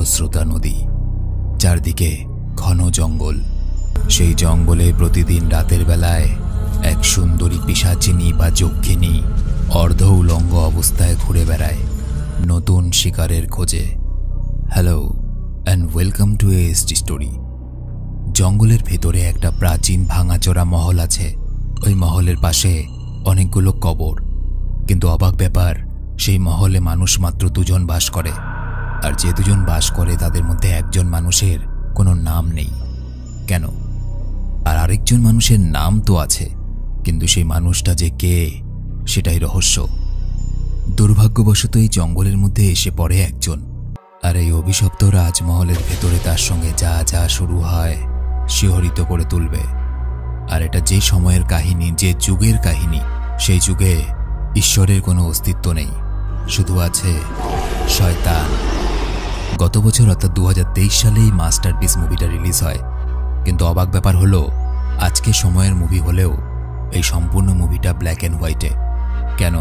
খরস্রোতা নদী, চারদিকে ঘন জঙ্গল। সেই জঙ্গলে প্রতিদিন রাতের বেলায় এক সুন্দরী পিশাচিনী বা যক্ষিণী অর্ধ উলঙ্গ অবস্থায় ঘুরে বেড়ায় নতুন শিকারের খোঁজে। Hello and welcome to AST story. জঙ্গলের ভেতরে একটা প্রাচীন ভাঙাচোরা মহল আছে। ওই মহলের পাশে অনেকগুলো কবর, কিন্তু অবাক ব্যাপার, সেই মহলে মানুষ মাত্র দুজন বাস করে। আর যে দুজন বাস করে তাদের মধ্যে একজন মানুষের কোনো নাম নেই। কেন? আর আরেকজন মানুষের নাম তো আছে, কিন্তু সেই মানুষটা যে কে সেটাই রহস্য। দুর্ভাগ্যবশত এই জঙ্গলের মধ্যে এসে পড়ে একজন, আর এই অভিশপ্ত রাজমহলের ভেতরে তার সঙ্গে যা যা শুরু হয় শিহরিত করে তুলবে। আর এটা যে সময়ের কাহিনী, যে যুগের কাহিনী, সেই যুগে ঈশ্বরের কোনো অস্তিত্ব নেই, শুধু আছে শয়তান। গত বছর অর্থাৎ 2023 সালে এই মাস্টারপিস মুভিটা রিলিজ হয়, কিন্তু অবাক ব্যাপার হলো আজকে সময়ের মুভি হলেও এই সম্পূর্ণ মুভিটা ব্ল্যাক অ্যান্ড হোয়াইটে। কেন?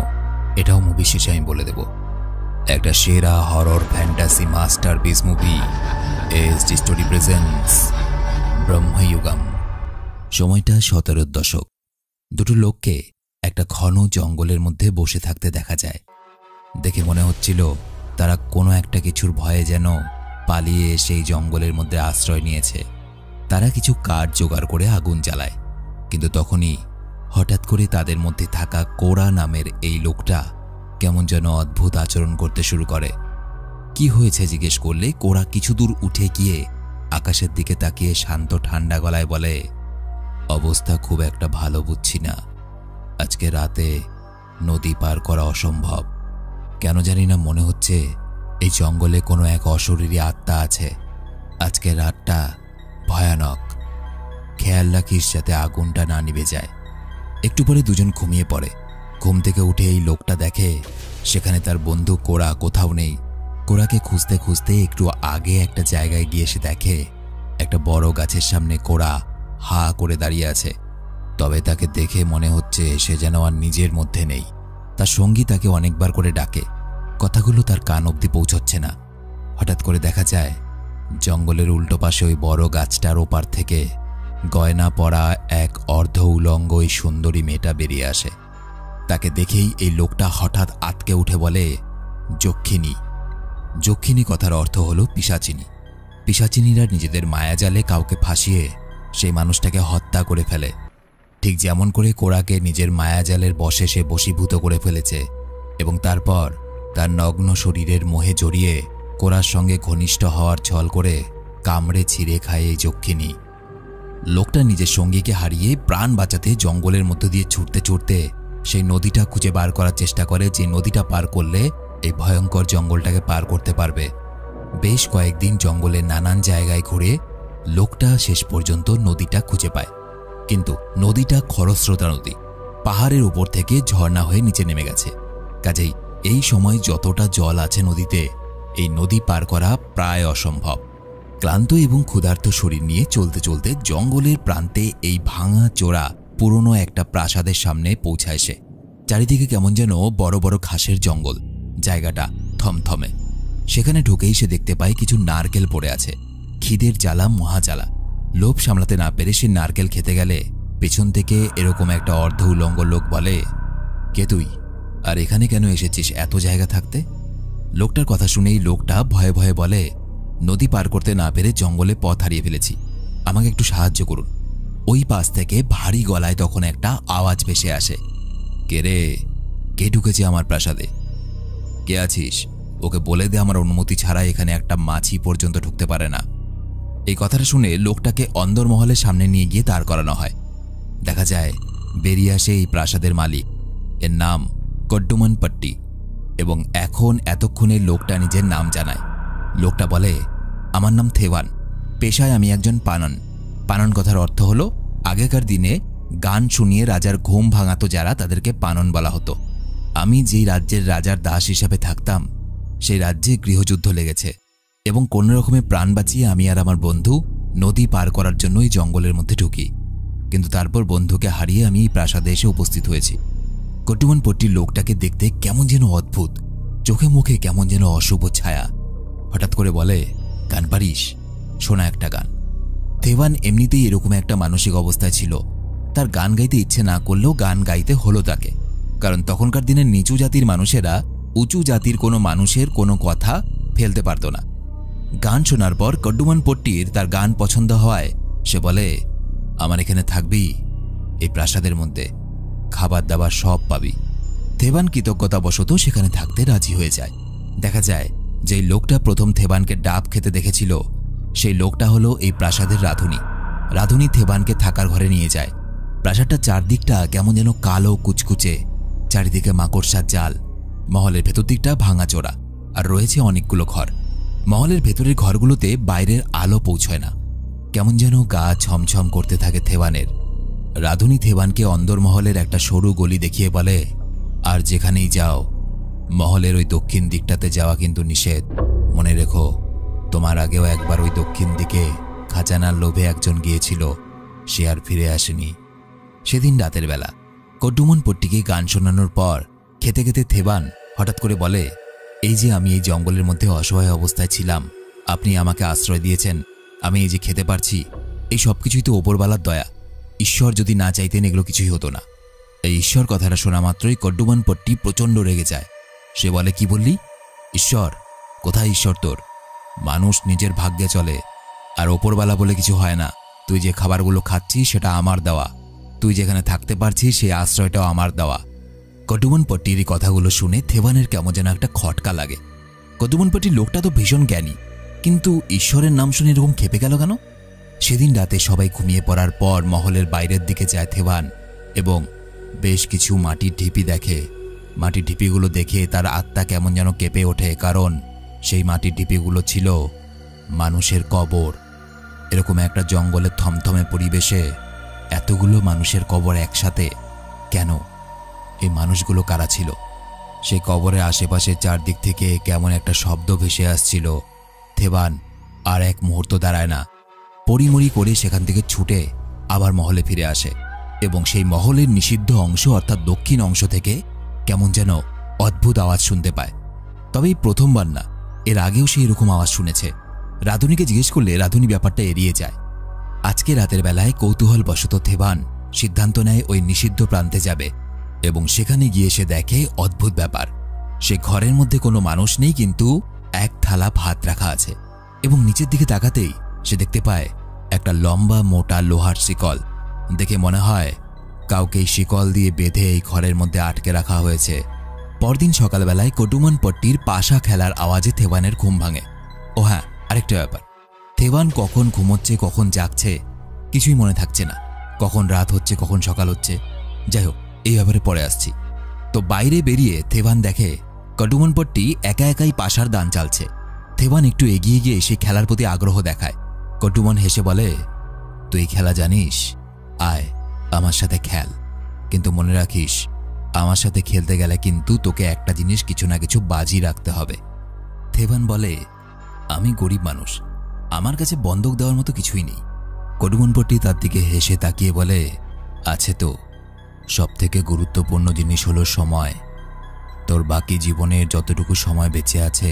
এটাও মুভি শেষে আমি বলে দেব। একটা সেরা হরর ফ্যান্টাসি মাস্টারপিস মুভি এএসটি স্টোরি প্রেজেন্টস ব্রহ্মযুগম। সময়টা 17 দশক। দুটো লোককে একটা ঘন জঙ্গলের মধ্যে বসে থাকতে দেখা যায়। দেখে মনে হচ্ছিল তারা কোনো একটা কিছুর ভয়ে যেন পালিয়ে সেই জঙ্গলের মধ্যে আশ্রয় নিয়েছে। তারা কিছু কাঠ জোগাড় করে আগুন জ্বালায়, কিন্তু তখনই হঠাৎ করে তাদের মধ্যে থাকা কোরা নামের এই লোকটা কেমন যেন অদ্ভুত আচরণ করতে শুরু করে। কি হয়েছে জিজ্ঞেস করলে কোরা কিছু দূর উঠে গিয়ে আকাশের দিকে তাকিয়ে শান্ত ঠান্ডা গলায় বলে, অবস্থা খুব একটা ভালো বুঝছি না। আজকে রাতে নদী পার করা অসম্ভব। কেন জানি না মনে হচ্ছে এই জঙ্গলে কোনো এক অশরীরী আত্মা আছে। আজকে রাতটা ভয়ানক। খেয়াল রাখিস যাতে আগুনটা না নিভে যায়। একটু পরে দুজন ঘুমিয়ে পড়ে। ঘুম থেকে উঠে এই লোকটা দেখে সেখানে তার বন্ধু কোরা কোথাও নেই। কোরাকে খুঁজতে খুঁজতে একটু আগে একটা জায়গায় গিয়ে সে দেখে একটা বড় গাছের সামনে কোরা হা করে দাঁড়িয়ে আছে। তবে তাকে দেখে মনে হচ্ছে সে যেন আর নিজের মধ্যে নেই। তার সঙ্গী তাকে অনেকবার করে ডাকে, কথাগুলো তার কান অবধি পৌঁছচ্ছে না। হঠাৎ করে দেখা যায় জঙ্গলের উল্টো পাশে ওই বড় গাছটার ওপার থেকে গয়না পরা এক অর্ধ উলঙ্গ ওই সুন্দরী মেয়েটা বেরিয়ে আসে। তাকে দেখেই এই লোকটা হঠাৎ আতকে উঠে বলে, যক্ষিণী। যক্ষিণী কথার অর্থ হলো পিশাচিনী। পিশাচিনীরা নিজেদের মায়াজালে কাউকে ফাঁসিয়ে সেই মানুষটাকে হত্যা করে ফেলে, ঠিক যেমন করে কোরাকে নিজের মায়াজালের বশে সে বশীভূত করে ফেলেছে এবং তারপর তার নগ্ন শরীরের মোহে জড়িয়ে কোরার সঙ্গে ঘনিষ্ঠ হওয়ার ছল করে কামড়ে ছিঁড়ে খায় এই যক্ষিণী। লোকটা নিজের সঙ্গীকে হারিয়ে প্রাণ বাঁচাতে জঙ্গলের মধ্য দিয়ে ছুটতে ছুটতে সেই নদীটা খুঁজে বার করার চেষ্টা করে, যে নদীটা পার করলে এই ভয়ঙ্কর জঙ্গলটাকে পার করতে পারবে। বেশ কয়েকদিন জঙ্গলের নানান জায়গায় ঘুরে লোকটা শেষ পর্যন্ত নদীটা খুঁজে পায়, কিন্তু নদীটা খরস্রোতা নদী, পাহাড়ের উপর থেকে ঝর্ণা হয়ে নিচে নেমে গেছে। কাজেই এই সময় যতটা জল আছে নদীতে, এই নদী পার করা প্রায় অসম্ভব। ক্লান্ত এবং ক্ষুধার্ত শরীর নিয়ে চলতে চলতে জঙ্গলের প্রান্তে এই ভাঙা চোরা পুরনো একটা প্রাসাদের সামনে পৌঁছায় সে। চারিদিকে কেমন যেন বড় বড় ঘাসের জঙ্গল, জায়গাটা থমথমে। সেখানে ঢুকেই সে দেখতে পায় কিছু নারকেল পড়ে আছে। খিদের জ্বালা মহাজ্বালা, লোভ সামলাতে না পেরে সে নারকেল খেতে গেলে পেছন থেকে এরকম একটা অর্ধ উলঙ্গ লোক বলে, কে তুই, আর এখানে কেন এসেছিস এত জায়গা থাকতে? লোকটার কথা শুনেই লোকটা ভয়ে ভয়ে বলে, নদী পার করতে না পেরে জঙ্গলে পথ হারিয়ে ফেলেছি, আমাকে একটু সাহায্য করুন। ওই পাশ থেকে ভারী গলায় তখন একটা আওয়াজ ভেসে আসে, কে রে, কে ঢুকেছে আমার প্রাসাদে? কে আছিস? ওকে বলে দে আমার অনুমতি ছাড়া এখানে একটা মাছি পর্যন্ত ঢুকতে পারে না। এই কথাটা শুনে লোকটাকে অন্দরমহলের সামনে নিয়ে গিয়ে দাঁড় করানো হয়। দেখা যায় বেরিয়ে আসে এই প্রাসাদের মালিক, এর নাম কড্ডুমান পট্টি, এবং এতক্ষণে লোকটা নিজের নাম জানায়। লোকটা বলে, আমার নাম থেওয়ান, পেশায় আমি একজন পানন। পানন কথার অর্থ হলো আগেকার দিনে গান শুনিয়ে রাজার ঘুম ভাঙাতো যারা, তাদেরকে পানন বলা হতো। আমি যেই রাজ্যের রাজার দাস হিসাবে থাকতাম, সেই রাজ্যে গৃহযুদ্ধ লেগেছে এবং কোনো রকমে প্রাণ বাঁচিয়ে আমি আর আমার বন্ধু নদী পার করার জন্যই জঙ্গলের মধ্যে ঢুকি, কিন্তু তারপর বন্ধুকে হারিয়ে আমি এই প্রাসাদে এসে উপস্থিত হয়েছি। কড্ডুমান পট্টির লোকটাকে দেখতে কেমন যেন অদ্ভুত, চোখে মুখে কেমন যেন অশুভ ছায়া। হঠাৎ করে বলে, গান পারিস? শোনা একটা গান। থেভান এমনিতেই এরকম একটা মানসিক অবস্থায় ছিল, তার গান গাইতে ইচ্ছে না করলেও গান গাইতে হলো তাকে, কারণ তখনকার দিনের নিচু জাতির মানুষেরা উঁচু জাতির কোনো মানুষের কোনো কথা ফেলতে পারত না। গান শোনার পর কড্ডুমান পট্টির তার গান পছন্দ হওয়ায় সে বলে, আমার এখানে থাকবি, এই প্রাসাদের মধ্যে খাবার দাবার সব পাবি। থেভান কৃতজ্ঞতাবশত সেখানে থাকতে রাজি হয়ে যায়। দেখা যায় যেই লোকটা প্রথম থেভানকে ডাব খেতে দেখেছিল সেই লোকটা হলো এই প্রাসাদের রাঁধুনি। রাঁধুনি থেভানকে থাকার ঘরে নিয়ে যায়। প্রাসাদটা চারদিকটা কেমন যেন কালো কুচকুচে, চারিদিকে মাকড়সার জাল, মহলের ভেতর দিকটা ভাঙাচোরা, আর রয়েছে অনেকগুলো ঘর। মহলের ভেতরের ঘরগুলোতে বাইরের আলো পৌঁছয় না, কেমন যেন গা ছমছম করতে থাকে থেভানের। রাঁধুনি থেভানকে অন্দরমহলের একটা সরু গলি দেখিয়ে বলে, আর যেখানেই যাও মহলের ওই দক্ষিণ দিকটাতে যাওয়া কিন্তু নিষেধ। মনে রেখো, তোমার আগেও একবার ওই দক্ষিণ দিকে খাজানার লোভে একজন গিয়েছিল, সে আর ফিরে আসেনি। সেদিন রাতের বেলা কড্ডুমান পট্টিকে গান শোনানোর পর খেতে খেতে থেভান হঠাৎ করে বলে, এই যে আমি এই জঙ্গলের মধ্যে অসহায় অবস্থায় ছিলাম, আপনি আমাকে আশ্রয় দিয়েছেন, আমি এই যে খেতে পারছি, এই সব কিছুই তো ওপরওয়ালার দয়া। ঈশ্বর যদি না চাইতেন এগুলো কিছুই হতো না। এই ঈশ্বর কথাটা শোনা মাত্রই কড্ডুমান পট্টি প্রচণ্ড রেগে যায়। সে বলে, কি বললি? ঈশ্বর? কোথায় ঈশ্বর তোর? মানুষ নিজের ভাগ্যে চলে, আর ওপরওয়ালা বলে কিছু হয় না। তুই যে খাবারগুলো খাচ্ছিস সেটা আমার দেওয়া, তুই যেখানে থাকতে পারছিস সেই আশ্রয়টাও আমার দেওয়া। কড্ডুমান পট্টির এই কথাগুলো শুনে থেভানের কেমন যেন একটা খটকা লাগে। কড্ডুমান পট্টির লোকটা তো ভীষণ জ্ঞানী, কিন্তু ঈশ্বরের নাম শুনে এরকম খেপে গেল কেন? সেদিন রাতে সবাই ঘুমিয়ে পড়ার পর মহলের বাইরের দিকে যায় থেভান এবং বেশ কিছু মাটির ঢিপি দেখে। মাটির ঢিপিগুলো দেখে তার আত্মা কেমন যেন কেঁপে ওঠে, কারণ সেই মাটির ঢিপিগুলো ছিল মানুষের কবর। এরকম একটা জঙ্গলের থমথমে পরিবেশে এতগুলো মানুষের কবর একসাথে কেন? এই মানুষগুলো কারা ছিল? সেই কবরের আশেপাশে চারদিক থেকে কেমন একটা শব্দ ভেসে আসছিল। থেভান আর এক মুহূর্ত দাঁড়ায় না, পরিমরি করে সেখান থেকে ছুটে আবার মহলে ফিরে আসে এবং সেই মহলের নিষিদ্ধ অংশ অর্থাৎ দক্ষিণ অংশ থেকে কেমন যেন অদ্ভুত আওয়াজ শুনতে পায়। তবে এই প্রথমবার না, এর আগেও সে এরকম আওয়াজ শুনেছে। রাঁধুনিকে জিজ্ঞেস করলে রাঁধুনি ব্যাপারটা এড়িয়ে যায়। আজকে রাতের বেলায় কৌতূহলবশত থেভান সিদ্ধান্ত নেয় ওই নিষিদ্ধ প্রান্তে যাবে এবং সেখানে গিয়ে সে দেখে অদ্ভুত ব্যাপার। সে ঘরের মধ্যে কোনো মানুষ নেই, কিন্তু এক থালা ভাত রাখা আছে এবং নিচের দিকে তাকাতেই সে দেখতে পায় একটা লম্বা মোটা লোহার শিকল। দেখে মনে হয় কাউকে শিকল দিয়ে বেঁধে এই ঘরের মধ্যে আটকে রাখা হয়েছে। পরদিন সকালবেলায় কড্ডুমান পট্টির পাশা খেলার আওয়াজে থেভানের ঘুম ভাঙে। ও হ্যাঁ, আরেকটা ব্যাপার, থেভান কখন ঘুমোচ্ছে কখন জাগছে কিছুই মনে থাকছে না, কখন রাত হচ্ছে কখন সকাল হচ্ছে। যাই হোক, এই ব্যাপারে পরে আসছি। তো বাইরে বেরিয়ে থেভান দেখে কড্ডুমান পট্টি একা একাই পাশার দান চালছে। থেভান একটু এগিয়ে গিয়ে সেই খেলার প্রতি আগ্রহ দেখায়। কড্ডুমান হেসে বলে, তুই খেলা জানিস? আয় আমার সাথে খেল, কিন্তু মনে রাখিস আমার সাথে খেলতে গেলে কিন্তু তোকে একটা জিনিস কিছু না কিছু বাজি রাখতে হবে। থেভান বলে, আমি গরিব মানুষ, আমার কাছে বন্ধক দেওয়ার মতো কিছুই নেই। কড্ডুমান পট্টি তার দিকে হেসে তাকিয়ে বলে, আছে তো, সবথেকে গুরুত্বপূর্ণ জিনিস হলো সময়। তোর বাকি জীবনের যতটুকু সময় বেঁচে আছে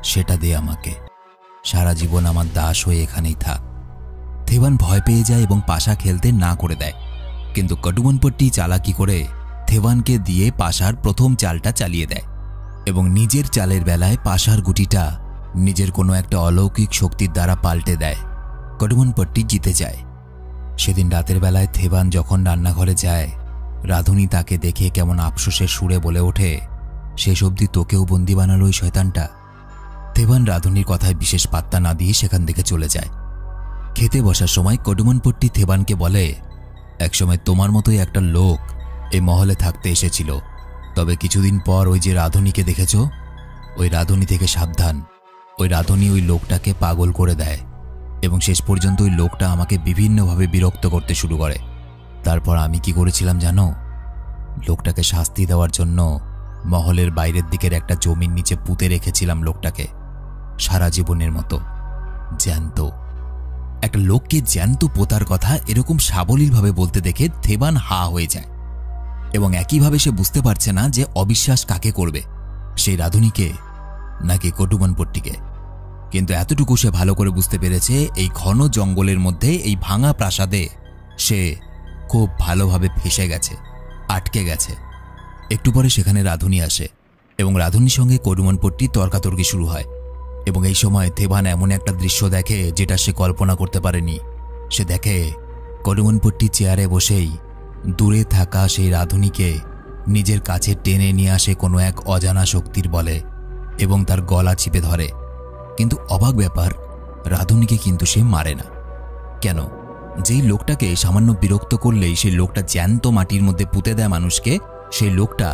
সেটা দে আমাকে, সারা জীবন আমার দাস হয়ে এখানেই থাক। থেভান ভয় পেয়ে যায় এবং পাশা খেলতে না করে দেয়, কিন্তু কড্ডুমান পট্টি চালাকি করে থেভানকে দিয়ে পাশার প্রথম চালটা চালিয়ে দেয় এবং নিজের চালের বেলায় পাশার গুটিটা নিজের কোনো একটা অলৌকিক শক্তির দ্বারা পাল্টে দেয়। কড্ডুমান পট্টি জিতে যায়। সেদিন রাতের বেলায় থেভান যখন রান্নাঘরে যায়, রাঁধুনি তাকে দেখে কেমন আফসোসের সুরে বলে ওঠে, শেষ অবধি তোকেও বন্দি বানালো ওই শয়তানটা। থেভান রাঁধুনির কথায় বিশেষ পাত্তা না দিয়ে সেখান থেকে চলে যায়। খেতে বসার সময় কড্ডুমান পট্টি থেভানকে বলে, একসময় তোমার মতোই একটা লোক এই মহলে থাকতে এসেছিল, তবে কিছুদিন পর ওই যে রাঁধুনিকে দেখেছ, ওই রাঁধুনি থেকে সাবধান। ওই রাঁধুনি ওই লোকটাকে পাগল করে দেয় এবং শেষ পর্যন্ত ওই লোকটা আমাকে বিভিন্নভাবে বিরক্ত করতে শুরু করে। তারপর আমি কি করেছিলাম জানো? লোকটাকে শাস্তি দেওয়ার জন্য মহলের বাইরের দিকের একটা জমির নিচে পুঁতে রেখেছিলাম লোকটাকে, সারা জীবনের মতো জ্যান্ত। একটা লোককে জ্যান্ত পোতার কথা এরকম সাবলীলভাবে বলতে দেখে থেভান হা হয়ে যায় এবং একইভাবে সে বুঝতে পারছে না যে অবিশ্বাস কাকে করবে, সেই রাঁধুনিকে নাকি কড্ডুমান পট্টিকে। কিন্তু এতটুকু সে ভালো করে বুঝতে পেরেছে, এই ঘন জঙ্গলের মধ্যে এই ভাঙা প্রাসাদে সে খুব ভালোভাবে ফেঁসে গেছে, আটকে গেছে। একটু পরে সেখানে রাধুনী আসে এবং রাধুনীর সঙ্গে কডুমনপট্টির তর্কাতর্কি শুরু হয়। এবং এই সময় থেভান এমন একটা দৃশ্য দেখে যেটা সে কল্পনা করতে পারেনি। সে দেখে কডুমনপট্টি চেয়ারে বসেই দূরে থাকা সেই রাধুনীকে নিজের কাছে টেনে নিয়ে আসে কোনো এক অজানা শক্তির বলে এবং তার গলা চিপে ধরে। কিন্তু অবাক ব্যাপার, রাধুনীকে কিন্তু সে মারে না। কেন? যেই লোকটাকে সামান্য বিরক্ত করলেই সেই লোকটা জ্যান্ত মাটির মধ্যে পুঁতে দেয় মানুষকে, সেই লোকটা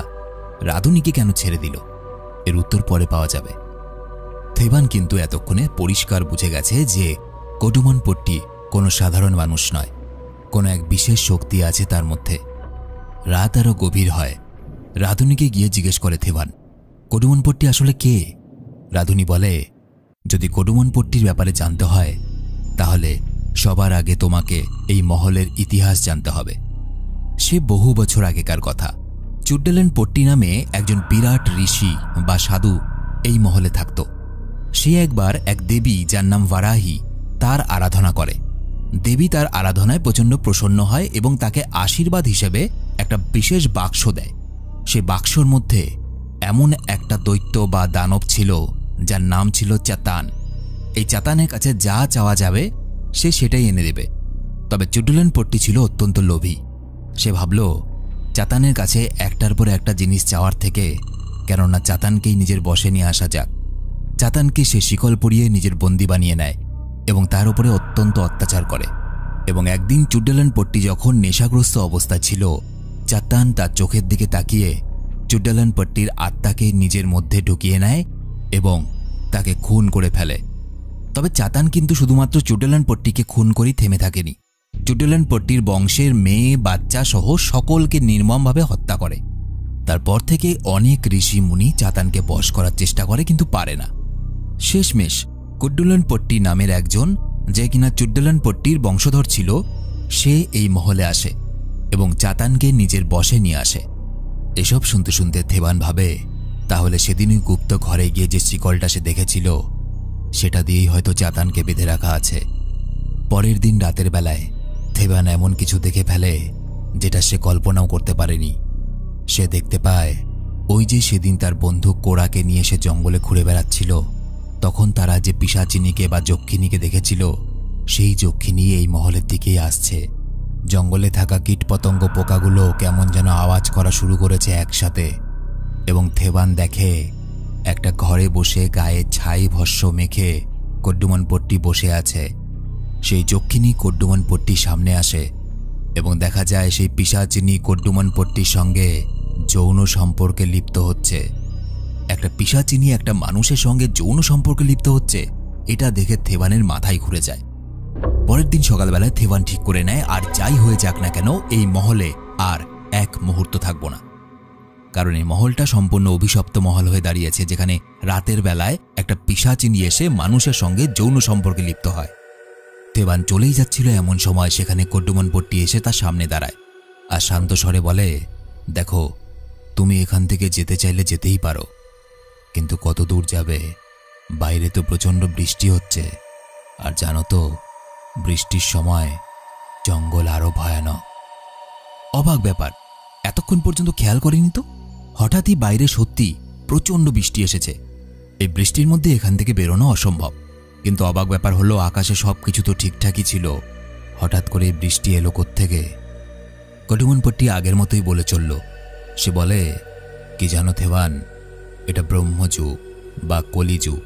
রাধুনীকে কেন ছেড়ে দিল? এর উত্তর পরে পাওয়া যাবে। থেভান কিন্তু এতক্ষণে পরিষ্কার বুঝে গেছে যে কডুমনপট্টি কোনো সাধারণ মানুষ নয়, কোনো এক বিশেষ শক্তি আছে তার মধ্যে। রাত আরও গভীর হয়। রাধুনীকে গিয়ে জিজ্ঞেস করে থেভান, কডুমনপট্টি আসলে কে? রাধুনী বলে, যদি কডুমনপট্টির ব্যাপারে জানতে হয় তাহলে সবার আগে তোমাকে এই মহলের ইতিহাস জানতে হবে। সে বহু বছর আগেকার কথা। চুড্ডেলেনপট্টি নামে একজন বিরাট ঋষি বা সাধু এই মহলে থাকত। সে একবার এক দেবী যার নাম ভারাহি, তার আরাধনা করে। দেবী তার আরাধনায় প্রচণ্ড প্রসন্ন হয় এবং তাকে আশীর্বাদ হিসেবে একটা বিশেষ বাক্স দেয়। সে বাক্সর মধ্যে এমন একটা দৈত্য বা দানব ছিল যার নাম ছিল চাতান। এই চাতানের কাছে যা চাওয়া যাবে সে সেটাই এনে দেবে। তবে চুড্ডেলেনপট্টি ছিল অত্যন্ত লোভী। সে ভাবল, চাতানের কাছে একটার পর একটা জিনিস চাওয়ার থেকে কেননা চাতানকেই নিজের বশে নিয়ে আসা যাক। চাতানকে সে শিকল পরিয়ে নিজের বন্দি বানিয়ে নেয় এবং তার উপরে অত্যন্ত অত্যাচার করে। এবং একদিন চুড্ডেলেনপট্টি যখন নেশাগ্রস্ত অবস্থায় ছিল, চাতান তার চোখের দিকে তাকিয়ে চুড্ডেলেনপট্টির আত্মাকে নিজের মধ্যে ঢুকিয়ে নেয় এবং তাকে খুন করে ফেলে। তবে চাতান কিন্তু শুধুমাত্র চুড্ডেলেনপট্টিকে খুন করেই থেমে থাকেনি। চুড্ডেলেনপট্টির বংশের মেয়ে, বাচ্চা সহ সকলকে নির্মমভাবে হত্যা করে। তারপর থেকে অনেক ঋষি মুনি চাতানকে বশ করার চেষ্টা করে, কিন্তু পারে না। শেষমেশ কুড্ডুলেনপট্টি নামের একজন, যে কিনা চুড্ডেলেনপট্টির বংশধর ছিল, সে এই মহলে আসে এবং চাতানকে নিজের বশে নিয়ে আসে। এসব শুনতে শুনতে থেভান ভাবে, তাহলে সেদিনই গুপ্ত ঘরে গিয়ে যে শিকলটা সে দেখেছিল সেটা দিয়েই হয়তো চাতানকে বেঁধে রাখা আছে। পরের দিন রাতের বেলায় থেভান এমন কিছু দেখে ফেলে যেটা সে কল্পনাও করতে পারেনি। সে দেখতে পায়, ওই যে সেদিন তার বন্ধু কোরাকে নিয়ে সে জঙ্গলে ঘুরে বেড়াচ্ছিল, তখন তারা যে পিশাচিনীকে বা যক্ষিণীকে দেখেছিল, সেই যক্ষিণী এই মহলের দিকেই আসছে। জঙ্গলে থাকা কীটপতঙ্গ পোকাগুলো কেমন যেন আওয়াজ করা শুরু করেছে একসাথে। এবং থেভান দেখে একটা ঘরে বসে গায়ে ছাই ভস্য মেখে কড্ডুমনপট্টি বসে আছে। সেই যক্ষিণী কড্ডুমনপট্টির সামনে আসে এবং দেখা যায় সেই পিশাচিনী কড্ডুমনপট্টির সঙ্গে যৌন সম্পর্কে লিপ্ত হচ্ছে। একটা পিশাচিনী একটা মানুষের সঙ্গে যৌন সম্পর্কে লিপ্ত হচ্ছে, এটা দেখে থেভানের মাথায় ঘুরে যায়। পরের দিন সকালবেলায় থেভান ঠিক করে নেয়, আর যাই হয়ে যাক না কেন এই মহলে আর এক মুহূর্ত থাকবো না। কারণ এই মহলটা সম্পূর্ণ অভিশপ্ত মহল হয়ে দাঁড়িয়েছে, যেখানে রাতের বেলায় একটা পিশাচিনী এসে মানুষের সঙ্গে যৌন সম্পর্কে লিপ্ত হয়। থেভান চলেই যাচ্ছিল, এমন সময় সেখানে কড্ডুমনপট্টি এসে তার সামনে দাঁড়ায় আর শান্ত স্বরে বলে, দেখো, তুমি এখান থেকে যেতে চাইলে যেতেই পারো, কিন্তু কত দূর যাবে? বাইরে তো প্রচণ্ড বৃষ্টি হচ্ছে, আর জানো তো বৃষ্টির সময় জঙ্গল আরো ভয়ানক। অবাক ব্যাপার, এতক্ষণ পর্যন্ত খেয়াল করিনি তো, হঠাৎই বাইরে সত্যি প্রচণ্ড বৃষ্টি এসেছে। এই বৃষ্টির মধ্যে এখান থেকে বেরোনো অসম্ভব। কিন্তু অবাক ব্যাপার হলো, আকাশে সবকিছু তো ঠিকঠাকই ছিল, হঠাৎ করে বৃষ্টি এলো কোত্থেকে? কডুমনপট্টি আগের মতোই বলে চলল। সে বলে, কি জানো থেভান, এটা ব্রহ্মযুগ বা কলিযুগ।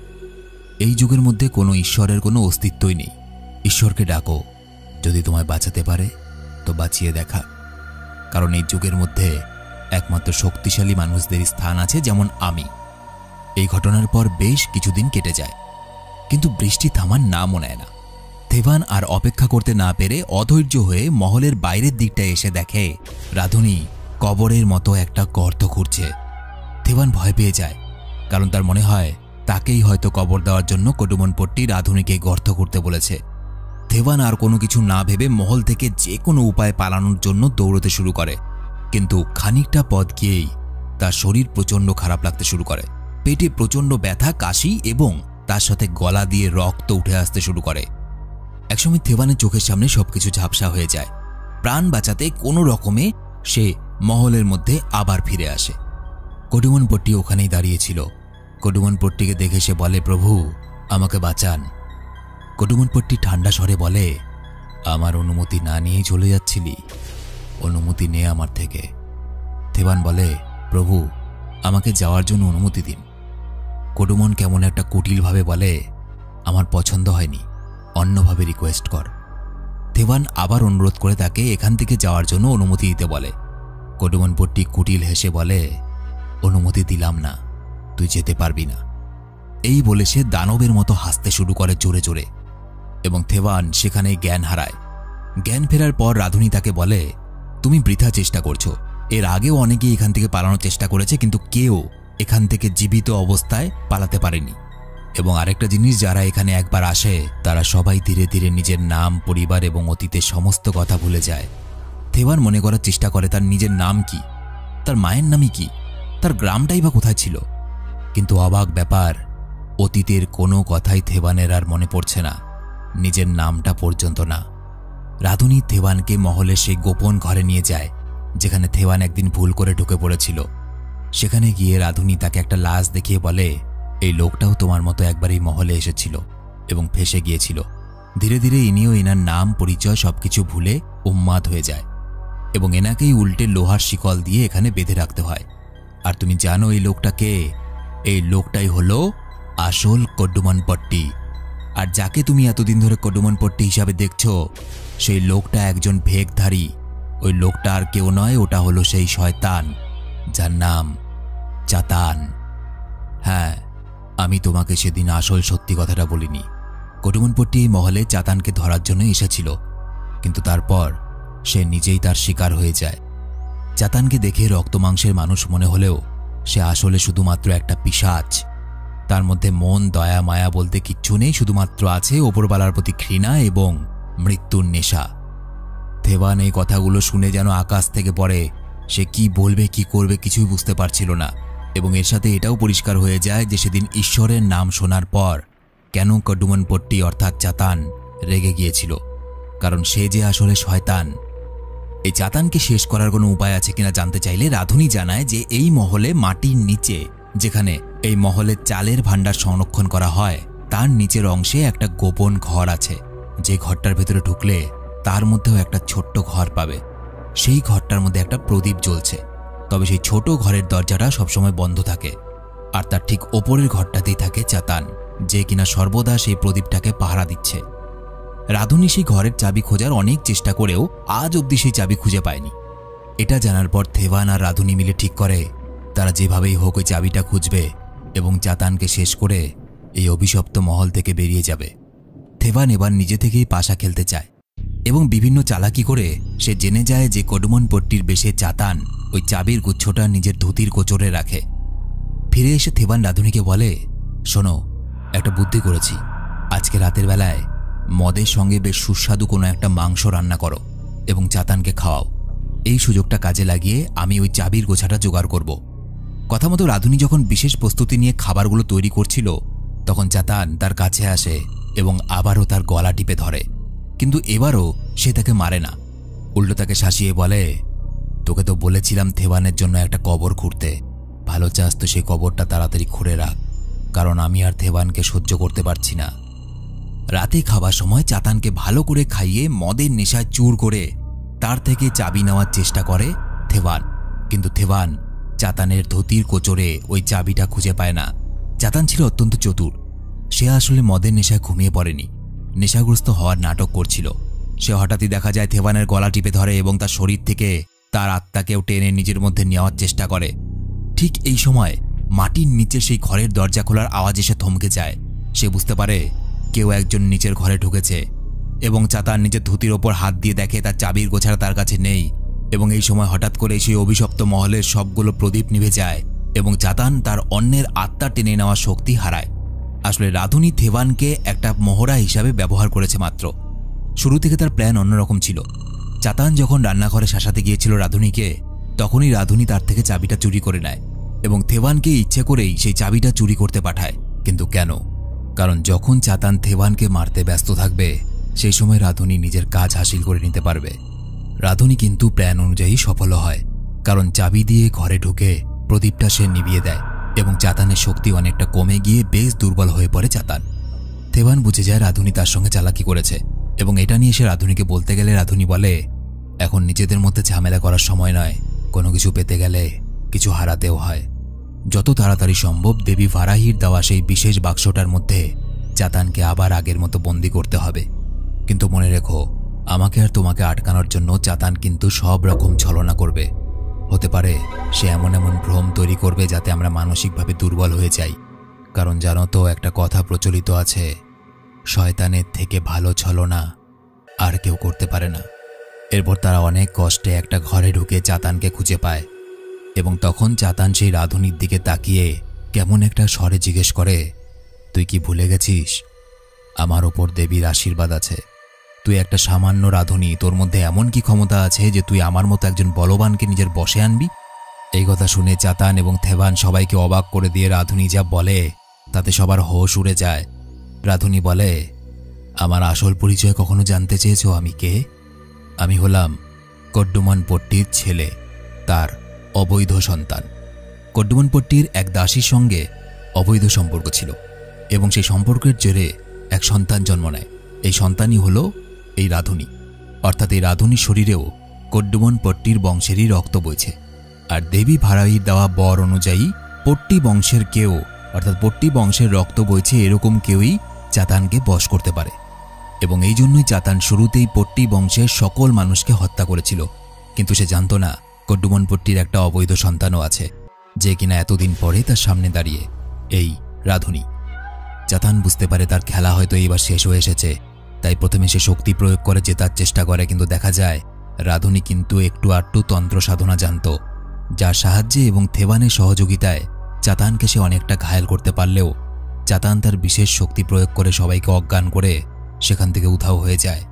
এই যুগের মধ্যে কোনো ঈশ্বরের কোনো অস্তিত্বই নেই। ঈশ্বরকে ডাকো, যদি তোমায় বাঁচাতে পারে তো বাঁচিয়ে দেখা। কারণ এই যুগের মধ্যে একমাত্র শক্তিশালী মানুষদের স্থান আছে, যেমন আমি। এই ঘটনার পর বেশ কিছুদিন কেটে যায়, কিন্তু বৃষ্টি থামার নামও নেয় না। থেভান আর অপেক্ষা করতে না পেরে অধৈর্য হয়ে মহলের বাইরের দিকটায় এসে দেখে রাধুনী কবরের মতো একটা গর্ত খুঁড়ছে। থেভান ভয় পেয়ে যায়, কারণ তার মনে হয় তাকেই হয়তো কবর দেওয়ার জন্য কডুমনপট্টি রাধুনীকে গর্ত করতে বলেছে। থেভান আর কোনো কিছু না ভেবে মহল থেকে যে কোনো উপায়ে পালানোর জন্য দৌড়তে শুরু করে, কিন্তু খানিকটা পথ গিয়েই তার শরীর প্রচণ্ড খারাপ লাগতে শুরু করে। পেটে প্রচণ্ড ব্যথা, কাশি এবং তার সাথে গলা দিয়ে রক্ত উঠে আসতে শুরু করে। একসময় থেভানের চোখের সামনে সবকিছু ঝাপসা হয়ে যায়। প্রাণ বাঁচাতে কোনো রকমে সে মহলের মধ্যে আবার ফিরে আসে। কডুমন পট্টি ওখানেই দাঁড়িয়েছিল। কডুমন পট্টিকে দেখে সে বলে, প্রভু আমাকে বাঁচান। কডুমন পট্টি ঠান্ডা স্বরে বলে, আমার অনুমতি না নিয়েই চলে যাচ্ছিলি? অনুমতি নে আমার থেকে। থেভান বলে, প্রভু আমাকে যাওয়ার জন্য অনুমতি দিন। কডুমন কেমন একটা কুটিলভাবে বলে, আমার পছন্দ হয়নি, অন্যভাবে রিকোয়েস্ট কর। থেভান আবার অনুরোধ করে তাকে এখান থেকে যাওয়ার জন্য অনুমতি দিতে বলে। কডুমন পট্টি কুটিল হেসে বলে, অনুমতি দিলাম না, তুই যেতে পারবি না। এই বলে সে দানবের মতো হাসতে শুরু করে জোরে জোরে, এবং থেভান সেখানেই জ্ঞান হারায়। জ্ঞান ফেরার পর রাধুনী তাকে বলে, তুমি বৃথা চেষ্টা করছো। এর আগেও অনেকেই এখান থেকে পালানোর চেষ্টা করেছে, কিন্তু কেউ এখান থেকে জীবিত অবস্থায় পালাতে পারেনি। এবং আরেকটা জিনিস, যারা এখানে একবার আসে তারা সবাই ধীরে ধীরে নিজের নাম, পরিবার এবং অতীতের সমস্ত কথা ভুলে যায়। থেভান মনে করার চেষ্টা করে তার নিজের নাম কি, তার মায়ের নামই কি, তার গ্রামটাই বা কোথায় ছিল। কিন্তু অবাক ব্যাপার, অতীতের কোনো কথাই থেভানের আর মনে পড়ছে না, নিজের নামটা পর্যন্ত না। রাধুনী থেভানকে মহলের সেই গোপন ঘরে নিয়ে যায় যেখানে থেভান একদিন ভুল করে ঢুকে পড়েছিল। সেখানে গিয়ে রাধুনী তাকে একটা লাশ দেখিয়ে বলে, এই লোকটাও তোমার মতো একবার এই মহলে এসেছিল এবং ফেঁসে গিয়েছিল। ধীরে ধীরে ইনিও এনার নাম, পরিচয় সবকিছু ভুলে উন্মাদ হয়ে যায় এবং এনাকেই উল্টে লোহার শিকল দিয়ে এখানে বেঁধে রাখতে হয়। আর তুমি জানো এই লোকটা কে? এই লোকটাই হলো আসল কডুমন পট্টি। আর যাকে তুমি এতদিন ধরে কডুমন পট্টি হিসাবে দেখছো, সেই লোকটা একজন ভেকধারী। ওই লোকটা আর কেউ নয়, ওটা হলো সেই শয়তান যার নাম চাতান। হ্যাঁ, আমি তোমাকে সেদিন আসল সত্যি কথাটা বলিনি। কডুমন পট্টি এই মহলে চাতানকে ধরার জন্য এসেছিল, কিন্তু তারপর সে নিজেই তার শিকার হয়ে যায়। চাতানকে দেখে রক্ত মাংসের মানুষ মনে হলেও সে আসলে শুধুমাত্র একটা পিশাচ। তার মধ্যে মন, দয়া, মায়া বলতে কিচ্ছু নেই, শুধুমাত্র আছে ওপরওয়ালার প্রতি ঘৃণা এবং মৃত্যুর নেশা। থেভান এই কথাগুলো শুনে যেন আকাশ থেকে পড়ে। সে কি বলবে, কি করবে কিছুই বুঝতে পারছিল না। এবং এর সাথে এটাও পরিষ্কার হয়ে যায় যে সেদিন ঈশ্বরের নাম শোনার পর কেন কডুমন পট্টি অর্থাৎ চাতান রেগে গিয়েছিল, কারণ সে যে আসলে শয়তান। এই চাতানকে শেষ করার কোনো উপায় আছে কিনা জানতে চাইলে রাধুনী জানায় যে এই মহলে মাটির নিচে, যেখানে এই মহলের চালের ভাণ্ডার সংরক্ষণ করা হয়, তার নিচের অংশে একটা গোপন ঘর আছে। যে ঘরটার ভেতরে ঢুকলে তার মধ্যেও একটা ছোট্ট ঘর পাবে। সেই ঘরটার মধ্যে একটা প্রদীপ জ্বলছে, তবে সেই ছোট ঘরের দরজাটা সবসময় বন্ধ থাকে। আর তার ঠিক ওপরের ঘরটাতেই থাকে চাতান, যে কিনা সর্বদা সেই প্রদীপটাকে পাহারা দিচ্ছে। রাধুনী সেই ঘরের চাবি খোঁজার অনেক চেষ্টা করেও আজ অবধি সেই চাবি খুঁজে পায়নি। এটা জানার পর থেভান আর রাধুনী মিলে ঠিক করে তারা যেভাবেই হোক ওই চাবিটা খুঁজবে এবং চাতানকে শেষ করে এই অভিশপ্ত মহল থেকে বেরিয়ে যাবে। থেভান এবার নিজে থেকেই পাশা খেলতে চায় এবং বিভিন্ন চালাকি করে সে জেনে যায় যে কডুমন পট্টির বেশে চাতান ওই চাবির গুচ্ছটা নিজের ধুতির কোচরে রাখে। ফিরে এসে থেভান রাধুনীকে বলে, শোনো, একটা বুদ্ধি করেছি। আজকে রাতের বেলায় মদের সঙ্গে বেশ সুস্বাদু কোনো একটা মাংস রান্না করো এবং চাতানকে খাওয়াও। এই সুযোগটা কাজে লাগিয়ে আমি ওই চাবির গোছাটা জোগাড় করব। কথা মতো রাধুনী যখন বিশেষ প্রস্তুতি নিয়ে খাবারগুলো তৈরি করছিল, তখন চাতান তার কাছে আসে এবং আবারও তার গলা টিপে ধরে। কিন্তু এবারও সে তাকে মারে না, উল্টো তাকে শাসিয়ে বলে, তোকে তো বলেছিলাম থেভানের জন্য একটা কবর খুঁড়তে। ভালো চাস তো সেই কবরটা তাড়াতাড়ি খুঁড়ে রাখ, কারণ আমি আর থেভানকে সহ্য করতে পারছি না। রাতে খাবার সময় চাতানকে ভালো করে খাইয়ে মদের নেশায় চুর করে তার থেকে চাবি নেওয়ার চেষ্টা করে থেভান। কিন্তু থেভান চাতানের ধুতির কোচরে ওই চাবিটা খুঁজে পায় না। চাতান ছিল অত্যন্ত চতুর। সে আসলে মদের নেশায় ঘুমিয়ে পড়েনি, নেশাগ্রস্ত হওয়ার নাটক করছিল। সে হঠাৎই দেখা যায় থেভানের গলা টিপে ধরে এবং তার শরীর থেকে তার আত্মাকেও টেনে নিজের মধ্যে নেওয়ার চেষ্টা করে। ঠিক এই সময় মাটির নিচে সেই ঘরের দরজা খোলার আওয়াজ এসে থমকে যায়। সে বুঝতে পারে কেউ একজন নিচের ঘরে ঢুকেছে এবং চাতান নিজের ধুতির ওপর হাত দিয়ে দেখে তার চাবির গোছাটা তার কাছে নেই। এবং এই সময় হঠাৎ করে সেই অভিশপ্ত মহলের সবগুলো প্রদীপ নিভে যায় এবং চাতান তার অন্যের আত্মা টেনে নেওয়ার শক্তি হারায়। আসলে রাধুনী থেভানকে একটা মহড়া হিসাবে ব্যবহার করেছে মাত্র। শুরু থেকে তার প্ল্যান অন্যরকম ছিল। চাতান যখন রান্নাঘরে শাসাতে গিয়েছিল রাধুনীকে, তখনই রাধুনী তার থেকে চাবিটা চুরি করে নেয় এবং থেভানকে ইচ্ছে করেই সেই চাবিটা চুরি করতে পাঠায়। কিন্তু কেন? কারণ যখন চাতান থেভানকে মারতে ব্যস্ত থাকবে সেই সময় রাধুনি নিজের কাজ হাসিল করে নিতে পারবে। রাধুনি কিন্তু প্ল্যান অনুযায়ী সফল হয়, কারণ চাবি দিয়ে ঘরে ঢুকে প্রদীপটা সে নিভিয়ে দেয় এবং চাতানের শক্তি অনেকটা কমে গিয়ে বেশ দুর্বল হয়ে পড়ে চাতান। থেভান বুঝে যায় রাধুনি তার সঙ্গে চালাকি করেছে এবং এটা নিয়ে সে রাধুনিকে বলতে গেলে রাধুনি বলে, এখন নিজেদের মধ্যে ঝামেলা করার সময় নয়, কোনো কিছু পেতে গেলে কিছু হারাতেও হয়। যত তাড়াতাড়ি সম্ভব দেবী ভারাহির দেওয়া সেই বিশেষ বাক্সটার মধ্যে চাতানকে আবার আগের মতো বন্দি করতে হবে। কিন্তু মনে রেখো, আমাকে আর তোমাকে আটকানোর জন্য চাতান কিন্তু সব রকম ছলনা করবে। হতে পারে সে এমন এমন ভ্রম তৈরি করবে যাতে আমরা মানসিকভাবে দুর্বল হয়ে যাই। কারণ জানো তো, একটা কথা প্রচলিত আছে, শয়তানের থেকে ভালো ছলনা আর কেউ করতে পারে না। এরপর তারা অনেক কষ্টে একটা ঘরে ঢুকে চাতানকে খুঁজে পায় এবং তখন চাতান সেই রাধুনির দিকে তাকিয়ে কেমন একটা স্বরে জিজ্ঞেস করে, তুই কি ভুলে গেছিস আমার ওপর দেবীর আশীর্বাদ আছে? তুই একটা সামান্য রাধুনি, তোর মধ্যে এমন কি ক্ষমতা আছে যে তুই আমার মতো একজন বলবানকে নিজের বশে আনবি? এই কথা শুনে চাতান এবং থেভান সবাইকে অবাক করে দিয়ে রাধুনি যা বলে তাতে সবার হোশ উড়ে যায়। রাধুনি বলে, আমার আসল পরিচয় কখনো জানতে চেয়েছো আমি কে? আমি হলাম কড্ডুমানপট্টির ছেলে, তার অবৈধ সন্তান। কড্ডুমানপট্টির এক দাসীর সঙ্গে অবৈধ সম্পর্ক ছিল এবং সেই সম্পর্কের জেরে এক সন্তান জন্ম নেয়। এই সন্তানই হলো এই রাধুনি, অর্থাৎ এই রাধুনির শরীরেও কড্ডুমানপট্টির বংশেরই রক্ত বইছে। আর দেবী ভারাহির দেওয়া বর অনুযায়ী পট্টি বংশের কেউ, অর্থাৎ পট্টি বংশের রক্ত বইছে এরকম কেউই চাতানকে বশ করতে পারে। এবং এই জন্যই চাতান শুরুতেই পট্টি বংশের সকল মানুষকে হত্যা করেছিল, কিন্তু সে জানত না কড্ডুমানপট্টির একটা অবৈধ সন্তানও আছে, যে কিনা এতদিন পরে তার সামনে দাঁড়িয়ে, এই রাধুনি। চাতান বুঝতে পারে তার খেলা হয়তো এইবার শেষ হয়ে এসেছে, তাই প্রথমে সে শক্তি প্রয়োগ করে জেতার চেষ্টা করে, কিন্তু দেখা যায় রাধুনি কিন্তু একটু আধটু তন্ত্র সাধনা জানত, যার সাহায্যে এবং থেভানের সহযোগিতায় চাতানকে সে অনেকটা ঘায়েল করতে পারলেও চাতান তার বিশেষ শক্তি প্রয়োগ করে সবাইকে অজ্ঞান করে সেখান থেকে উধাও হয়ে যায়।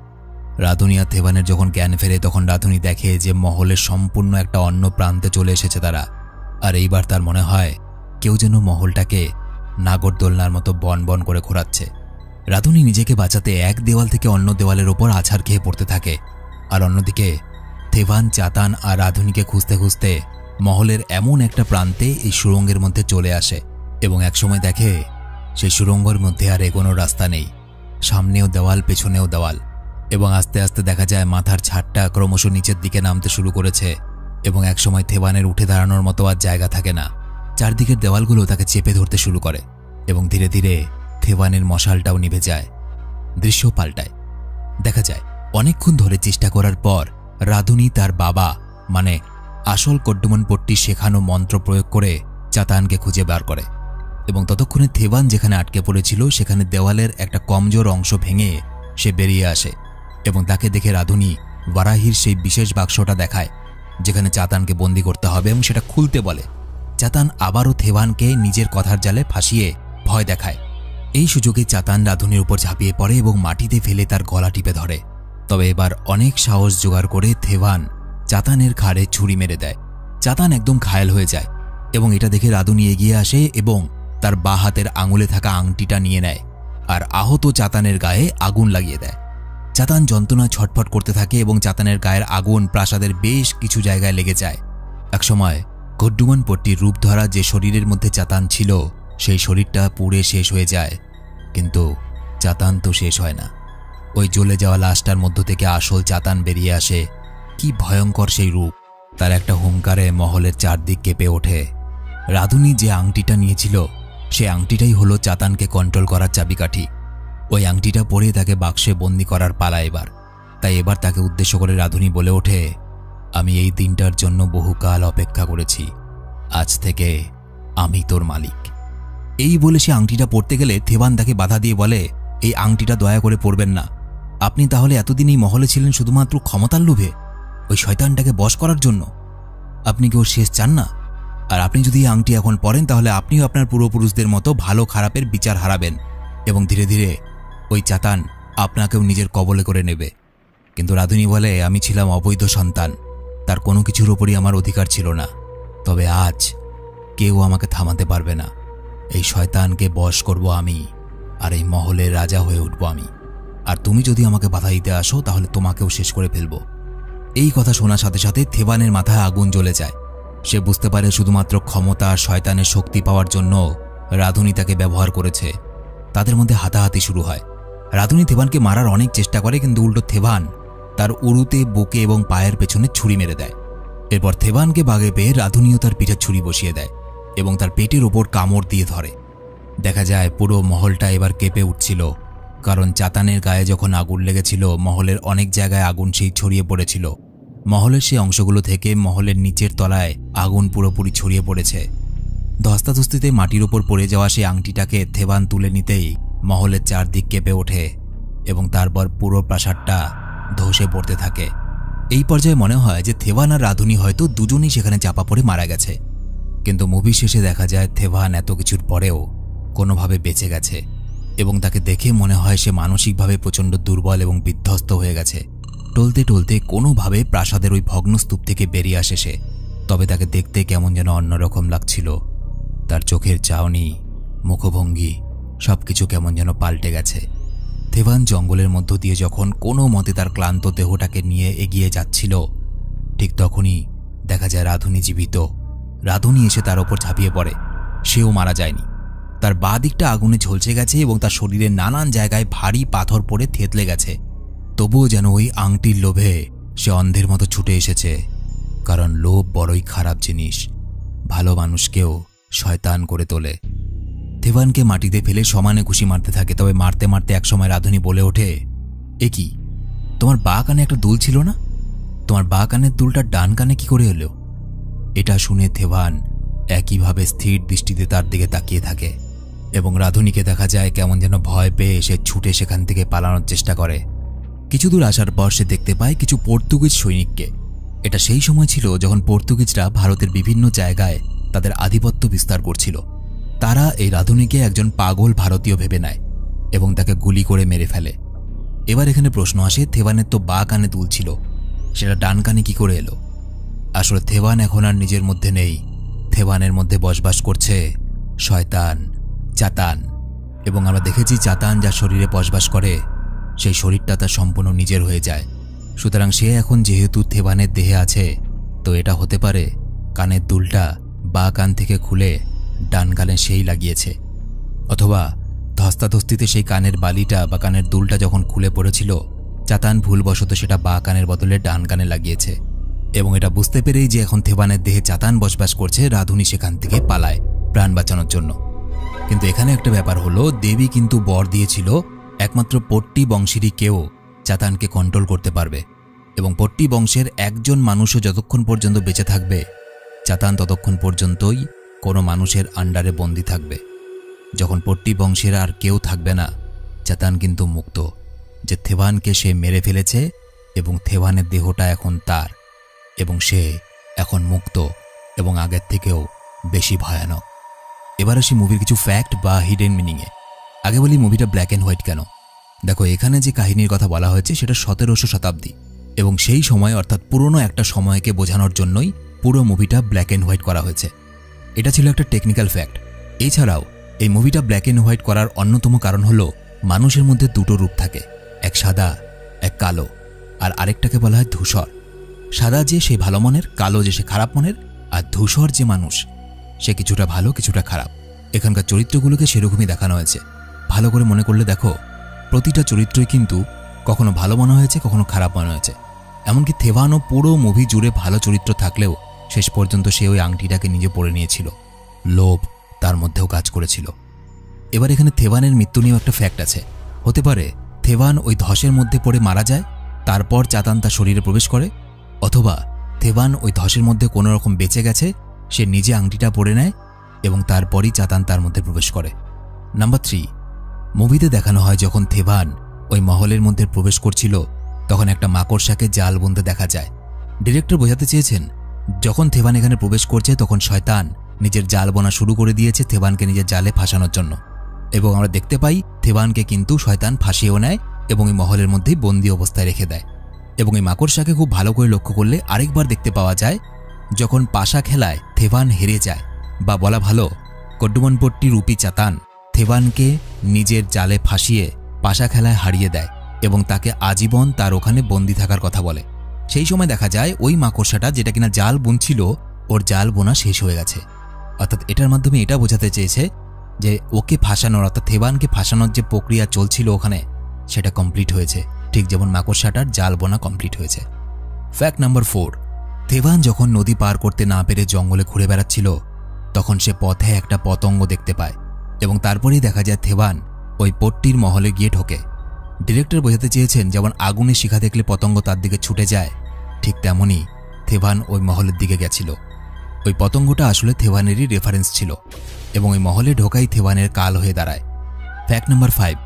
রাধুনি আর থেভানের যখন জ্ঞান ফেরে তখন রাধুনি দেখে যে মহলের সম্পূর্ণ একটা অন্য প্রান্তে চলে এসেছে তারা, আর এইবার তার মনে হয় কেউ যেন মহলটাকে নাগরদোলনার মতো বন বন করে ঘোরাচ্ছে। রাধুনি নিজেকে বাঁচাতে এক দেওয়াল থেকে অন্য দেওয়ালের ওপর আছাড় খেয়ে পড়তে থাকে, আর অন্যদিকে থেভান চাতান আর রাধুনিকে খুঁজতে খুঁজতে মহলের এমন একটা প্রান্তে এই সুড়ঙ্গের মধ্যে চলে আসে এবং একসময় দেখে সেই সুড়ঙ্গের মধ্যে আর এগোনোর রাস্তা নেই, সামনেও দেওয়াল পেছনেও দেওয়াল, এবং আস্তে আস্তে দেখা যায় মাথার ছাদটা ক্রমশ নিচের দিকে নামতে শুরু করেছে এবং একসময় থেভানের উঠে দাঁড়ানোর মতো আর জায়গা থাকে না। চারদিকের দেওয়ালগুলো তাকে চেপে ধরতে শুরু করে এবং ধীরে ধীরে থেভানের মশালটাও নিভে যায়। দৃশ্য পাল্টায়, দেখা যায় অনেকক্ষণ ধরে চেষ্টা করার পর রাধুনি তার বাবা মানে আসল কড্ডুমানপট্টি শেখানো মন্ত্র প্রয়োগ করে চাতানকে খুঁজে বার করে এবং ততক্ষণে থেভান যেখানে আটকে পড়েছিল সেখানে দেওয়ালের একটা কমজোর অংশ ভেঙে সে বেরিয়ে আসে এবং তাকে দেখে রাধুনি ভারাহির সেই বিশেষ বাক্সটা দেখায় যেখানে চাতানকে বন্দি করতে হবে এবং সেটা খুলতে বলে। চাতান আবারও থেভানকে নিজের কথার জালে ফাঁসিয়ে ভয় দেখায়। এই সুযোগে চাতান রাধুনির উপর ঝাঁপিয়ে পড়ে এবং মাটিতে ফেলে তার গলা টিপে ধরে। তবে এবার অনেক সাহস জোগাড় করে থেভান চাতানের ঘাড়ে ছুরি মেরে দেয়। চাতান একদম ঘায়েল হয়ে যায় এবং এটা দেখে রাধুনি এগিয়ে আসে এবং তার বাঁ হাতের আঙুলে থাকা আংটিটা নিয়ে নেয় আর আহত চাতানের গায়ে আগুন লাগিয়ে দেয়। চাতান যন্ত্রণায় ছটফট করতে থাকে এবং চাতানের গায়ের আগুন প্রাসাদের বেশ কিছু জায়গায় লেগে যায়। একসময় কড্ডুমানপট্টির রূপ ধরা যে শরীরের মধ্যে চাতান ছিল সেই শরীরটা পুড়ে শেষ হয়ে যায়, কিন্তু চাতান তো শেষ হয় না। ওই জ্বলে যাওয়া লাশটার মধ্য থেকে আসল চাতান বেরিয়ে আসে। কি ভয়ঙ্কর সেই রূপ! তার একটা হুঙ্কারে মহলের চারদিক কেঁপে ওঠে। রাধুনি যে আংটিটা নিয়েছিল সেই আংটিটাই হলো চাতানকে কন্ট্রোল করার চাবিকাঠি। ওই আংটিটা পরে তাকে বাক্সে বন্দি করার পালা এবার। তাই এবার তাকে উদ্দেশ্য করে রাধুনি বলে ওঠে, আমি এই দিনটার জন্য বহুকাল অপেক্ষা করেছি, আজ থেকে আমি তোর মালিক। এই বলে সে আংটিটা পরতে গেলে থেভান তাকে বাধা দিয়ে বলে, এই আংটিটা দয়া করে পরবেন না। আপনি তাহলে এতদিন এই মহলে ছিলেন শুধুমাত্র ক্ষমতার লোভে, ওই শয়তানটাকে বশ করার জন্য? আপনি কি ওর শেষ চান না? আর আপনি যদি এই আংটি এখন পরেন তাহলে আপনিও আপনার পূর্বপুরুষদের মতো ভালো খারাপের বিচার হারাবেন এবং ধীরে ধীরে ওই চাতান আপনাকেও নিজের কবলে করে নেবে। কিন্তু রাধুনি বলে, আমি ছিলাম অবৈধ সন্তান, তার কোনো কিছুর ওপরই আমার অধিকার ছিল না। তবে আজ কেউ আমাকে থামাতে পারবে না। এই শয়তানকে বশ করব আমি, আর এই মহলের রাজা হয়ে উঠব আমি। আর তুমি যদি আমাকে বাধা দিতে আসো তাহলে তোমাকেও শেষ করে ফেলবো। এই কথা শোনার সাথে সাথে থেভানের মাথায় আগুন জ্বলে যায়। সে বুঝতে পারে শুধুমাত্র ক্ষমতা আর শয়তানের শক্তি পাওয়ার জন্য রাধুনী তাকে ব্যবহার করেছে। তাদের মধ্যে হাতাহাতি শুরু হয়। রাধুনী থেভানকে মারার অনেক চেষ্টা করে, কিন্তু উল্টো থেভান তার উরুতে, বুকে এবং পায়ের পেছনে ছুরি মেরে দেয়। এরপর থেভানকে বাগে পেয়ে রাধুনীও তার পিঠে ছুরি বসিয়ে দেয় এবং তার পেটের ওপর কামড় দিয়ে ধরে। দেখা যায় পুরো মহলটা এবার কেঁপে উঠছিল, কারণ চাতানের গায়ে যখন আগুন লেগেছিল মহলের অনেক জায়গায় আগুন সেই ছড়িয়ে পড়েছিল। মহলের সেই অংশগুলো থেকে মহলের নিচের তলায় আগুন পুরোপুরি ছড়িয়ে পড়েছে। ধস্তাধস্তিতে মাটির ওপর পড়ে যাওয়া সেই আংটিটাকে থেভান তুলে নিতেই মহলের চারদিক কেঁপে ওঠে এবং তারপর পুরো প্রাসাদটা ধসে পড়তে থাকে। এই পর্যায়ে মনে হয় যে থেভান আর রাধুনী হয়তো দুজনেই সেখানে চাপা পড়ে মারা গেছে, কিন্তু মুভি শেষে দেখা যায় থেভান এত কিছুর পরেও কোনোভাবে বেঁচে গেছে এবং তাকে দেখে মনে হয় সে মানসিকভাবে প্রচণ্ড দুর্বল এবং বিধ্বস্ত হয়ে গেছে। টলতে টলতে কোনোভাবে প্রাসাদের ওই ভগ্নস্তূপ থেকে বেরিয়ে আসে সে। তবে তাকে দেখতে কেমন যেন অন্যরকম লাগছিল। তার চোখের চাহনি, মুখভঙ্গি সবকিছু কেমন যেন পাল্টে গেছে। থেভান জঙ্গলের মধ্য দিয়ে যখন কোনো মতে তার ক্লান্ত দেহটাকে নিয়ে এগিয়ে যাচ্ছিল, ঠিক তখনই দেখা যায় রাধুনী জীবিত। রাধুনী এসে তার ওপর ঝাঁপিয়ে পড়ে। সেও মারা যায়নি। তার বাঁ দিকটা আগুনে ঝলসে গেছে এবং তার শরীরে নানান জায়গায় ভারী পাথর পড়ে থেতলে গেছে। তবুও যেন ওই আংটির লোভে সে অন্ধের মতো ছুটে এসেছে, কারণ লোভ বড়ই খারাপ জিনিস, ভালো মানুষকেও শয়তান করে তোলে। থেভানকে মাটিতে ফেলে সমানে ঘুষি মারতে থাকে। তবে মারতে মারতে একসময় রাধুনী বলে ওঠে, এ কি, তোমার বাঁ কানে একটা দুল ছিল না? তোমার বাঁ কানের দুলটা ডান কানে কি করে এলো? এটা শুনে থেভান একইভাবে স্থির দৃষ্টিতে তার দিকে তাকিয়ে থাকে এবং রাধুনীকে দেখা যায় কেমন যেন ভয় পেয়ে সে ছুটে সেখান থেকে পালানোর চেষ্টা করে। কিছু দূর আসার পর সে দেখতে পায় কিছু পর্তুগিজ সৈনিককে। এটা সেই সময় ছিল যখন পর্তুগিজরা ভারতের বিভিন্ন জায়গায় তাদের আধিপত্য বিস্তার করছিল। তারা এই রাধুনীকে একজন পাগল ভারতীয় ভেবে নেয় এবং তাকে গুলি করে মেরে ফেলে। এবার এখানে প্রশ্ন আসে, থেভানের তো বাঁ কানে দুল ছিল, সেটা ডান কানে কি করে এলো? আসলে থেভান এখন আর নিজের মধ্যে নেই। থেভানের মধ্যে বসবাস করছে শয়তান, চাতান। এবং আমরা দেখেছি চাতান যার শরীরে বসবাস করে সেই শরীরটা তার সম্পূর্ণ নিজের হয়ে যায়। সুতরাং সে এখন যেহেতু থেভানের দেহে আছে, তো এটা হতে পারে কানের দুলটা বাঁ কান থেকে খুলে ডান কানে সেই লাগিয়েছে, অথবা ধস্তাধস্তিতে সেই কানের বালিটা বা কানের দুলটা যখন খুলে পড়েছিল চাতান ভুলবশত সেটা বাঁ কানের বদলে ডান কানে লাগিয়েছে। এবং এটা বুঝতে পেরেই যে এখন থেভানের দেহে চাতান বসবাস করছে, রাধুনী সেখান থেকে পালায় প্রাণ বাঁচানোর জন্য। কিন্তু এখানে একটা ব্যাপার হলো, দেবী কিন্তু বর দিয়েছিল একমাত্র পট্টি বংশেরই কেউ চাতানকে কন্ট্রোল করতে পারবে এবং পট্টি বংশের একজন মানুষও যতক্ষণ পর্যন্ত বেঁচে থাকবে চাতান ততক্ষণ পর্যন্তই কোনো মানুষের আন্ডারে বন্দী থাকবে। যখন পট্টি বংশের আর কেউ থাকবে না, চাতান কিন্তু মুক্ত, যে থেভানকে সে মেরে ফেলেছে এবং থেভানের দেহটা এখন তার এবং সে এখন মুক্ত এবং আগের থেকেও বেশি ভয়ানক। এবার আসি মুভির কিছু ফ্যাক্ট বা হিডেন মিনিংয়ে। আগে বলি মুভিটা ব্ল্যাক অ্যান্ড হোয়াইট কেন। দেখো, এখানে যে কাহিনীর কথা বলা হয়েছে সেটা 1700 শতাব্দী এবং সেই সময় অর্থাৎ পুরনো একটা সময়কে বোঝানোর জন্যই পুরো মুভিটা ব্ল্যাক অ্যান্ড হোয়াইট করা হয়েছে। এটা ছিল একটা টেকনিক্যাল ফ্যাক্ট। এছাড়াও এই মুভিটা ব্ল্যাক অ্যান্ড হোয়াইট করার অন্যতম কারণ হলো মানুষের মধ্যে দুটো রূপ থাকে, এক সাদা এক কালো, আর আরেকটাকে বলা হয় ধূসর। সাদা যে সে ভালো মনের, কালো যে সে খারাপ মনের, আর ধূসর যে মানুষ সে কিছুটা ভালো কিছুটা খারাপ। এখানকার চরিত্রগুলোকে সেরকমই দেখানো হয়েছে। ভালো করে মনে করলে দেখো, প্রতিটা চরিত্রই কিন্তু কখনো ভালো মনে হয়েছে, কখনো খারাপ মনে হয়েছে। এমনকি থেভানও পুরো মুভি জুড়ে ভালো চরিত্র থাকলেও শেষ পর্যন্ত সে ওই আংটিটাকে নিজে পরে নিয়েছিল। লোভ তার মধ্যেও কাজ করেছিল। এবার এখানে থেভানের মৃত্যু নিয়েও একটা ফ্যাক্ট আছে। হতে পারে থেভান ওই ধসের মধ্যে পড়ে মারা যায়, তারপর চাতান তার শরীরে প্রবেশ করে, অথবা থেভান ওই ধসের মধ্যে কোনো রকম বেঁচে গেছে, সে নিজে আংটিটা পরে নেয় এবং তারপরই চাতান তার মধ্যে প্রবেশ করে। নাম্বার 3, মুভিতে দেখানো হয় যখন থেভান ওই মহলের মধ্যে প্রবেশ করছিল তখন একটা মাকড়সাকে জাল বুনতে দেখা যায়। ডিরেক্টর বোঝাতে চেয়েছেন যখন থেভান এখানে প্রবেশ করছে তখন শয়তান নিজের জাল বোনা শুরু করে দিয়েছে থেভানকে নিজের জালে ফাঁসানোর জন্য। এবং আমরা দেখতে পাই থেভানকে কিন্তু শয়তান ফাঁসিয়েও নেয় এবং এই মহলের মধ্যেই বন্দি অবস্থায় রেখে দেয়। এবং এই মাকড়সাকে খুব ভালো করে লক্ষ্য করলে আরেকবার দেখতে পাওয়া যায় যখন পাশা খেলায় থেভান হেরে যায়, বা বলা ভালো কড্ডুমনপট্টি রূপী চাতান থেভানকে নিজের জালে ফাঁসিয়ে পাশা খেলায় হারিয়ে দেয় এবং তাকে আজীবন তার ওখানে বন্দি থাকার কথা বলে। সেই সময় দেখা যায় ওই মাকড়সাটা যেটা কিনা জাল বুনছিল, ওর জাল বোনা শেষ হয়ে গেছে। অর্থাৎ এটার মাধ্যমে এটা বোঝাতে চেয়েছে যে ওকে ফাঁসানোর অর্থাৎ থেভানকে ফাঁসানোর যে প্রক্রিয়া চলছিল ওখানে সেটা কমপ্লিট হয়েছে, ঠিক যেমন মাকড়সাটার জাল বোনা কমপ্লিট হয়েছে। ফ্যাক্ট নাম্বার 4, থেভান যখন নদী পার করতে না পেরে জঙ্গলে ঘুরে বেড়াচ্ছিল তখন সে পথে একটা পতঙ্গ দেখতে পায় এবং তারপরেই দেখা যায় থেভান ওই পট্টির মহলে গিয়ে ঢোকে। ডিরেক্টর বোঝাতে চেয়েছেন যেমন আগুনের শিখা দেখলে পতঙ্গ তার দিকে ছুটে যায়, ঠিক তেমনই থেভান ওই মহলের দিকে গেছিল। ওই পতঙ্গটা আসলে থেভানেরই রেফারেন্স ছিল এবং ওই মহলে ঢোকাই থেভানের কাল হয়ে দাঁড়ায়। ফ্যাক্ট নাম্বার 5,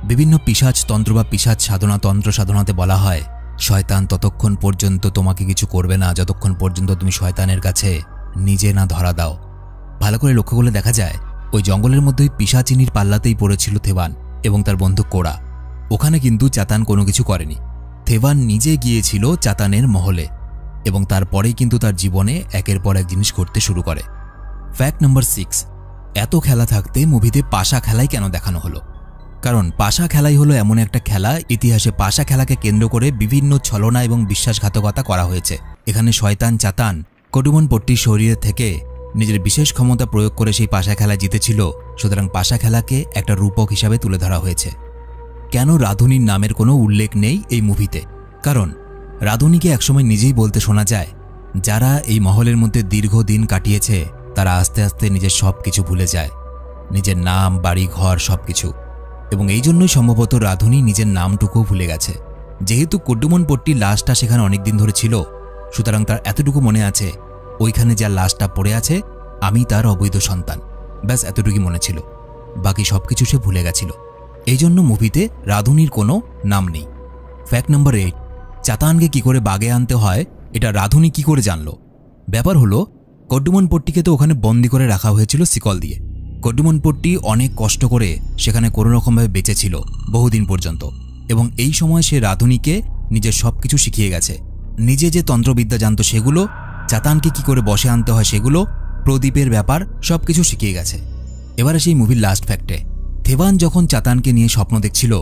বিভিন্ন পিশাচ তন্ত্র বা পিশাচ সাধনা তন্ত্র সাধনাতে বলা হয় শয়তান ততক্ষণ পর্যন্ত তোমাকে কিছু করবে না যতক্ষণ পর্যন্ত তুমি শয়তানের কাছে নিজে না ধরা দাও। ভালো করে লক্ষ্য করলে দেখা যায় ওই জঙ্গলের মধ্যেই পিশাচিনীর পাল্লাতেই পড়েছিল থেভান এবং তার বন্ধু কোড়া। ওখানে কিন্তু চাতান কোনো কিছু করেনি, থেভান নিজে গিয়েছিল চাতানের মহলে এবং তারপরেই কিন্তু তার জীবনে একের পর এক জিনিস ঘটতে শুরু করে। ফ্যাক্ট নাম্বার 6, এত খেলা থাকতে মুভিতে পাশা খেলাই কেন দেখানো হলো? কারণ পাশা খেলাই হলো এমন একটা খেলা, ইতিহাসে পাশা খেলাকে কেন্দ্র করে বিভিন্ন ছলনা এবং বিশ্বাসঘাতকতা করা হয়েছে। এখানে শয়তান চাতান কডুমন পট্টির শরীরে থেকে নিজের বিশেষ ক্ষমতা প্রয়োগ করে সেই পাশা খেলা জিতেছিল, সুতরাং পাশা খেলাকে একটা রূপক হিসাবে তুলে ধরা হয়েছে। কেন রাধুনির নামের কোনো উল্লেখ নেই এই মুভিতে? কারণ রাধুনিকে একসময় নিজেই বলতে শোনা যায় যারা এই মহলের মধ্যে দীর্ঘদিন কাটিয়েছে তারা আস্তে আস্তে নিজের সব কিছু ভুলে যায়, নিজের নাম, বাড়ি, ঘর সবকিছু। এবং এই জন্যই সম্ভবত রাধুনি নিজের নামটুকুও ভুলে গেছে। যেহেতু কডুমন পট্টির লাশটা সেখানে অনেকদিন ধরে ছিল, সুতরাং তার এতটুকু মনে আছে ওইখানে যার লাশটা পড়ে আছে আমি তার অবৈধ সন্তান, ব্যাস এতটুকুই মনে ছিল, বাকি সবকিছু সে ভুলে গেছিল। এই জন্য মুভিতে রাধুনির কোনো নাম নেই। ফ্যাক্ট নাম্বার 8, চাতানকে কি করে বাগে আনতে হয় এটা রাধুনি কি করে জানল? ব্যাপার হলো কডুমন পট্টিকে তো ওখানে বন্দি করে রাখা হয়েছিল শিকল দিয়ে। কডুমন পট্টি অনেক কষ্ট করে সেখানে কোনোরকমভাবে বেঁচে ছিল বহুদিন পর্যন্ত এবং এই সময় সে রাধুনিকে নিজের সবকিছু শিখিয়ে গেছে। নিজে যে তন্ত্রবিদ্যা জানত সেগুলো, চাতানকে কি করে বসে আনতে হয় সেগুলো, প্রদীপের ব্যাপার সবকিছু শিখিয়ে গেছে। এবারে সেই মুভির লাস্ট ফ্যাক্টে, থেভান যখন চাতানকে নিয়ে স্বপ্ন দেখছিল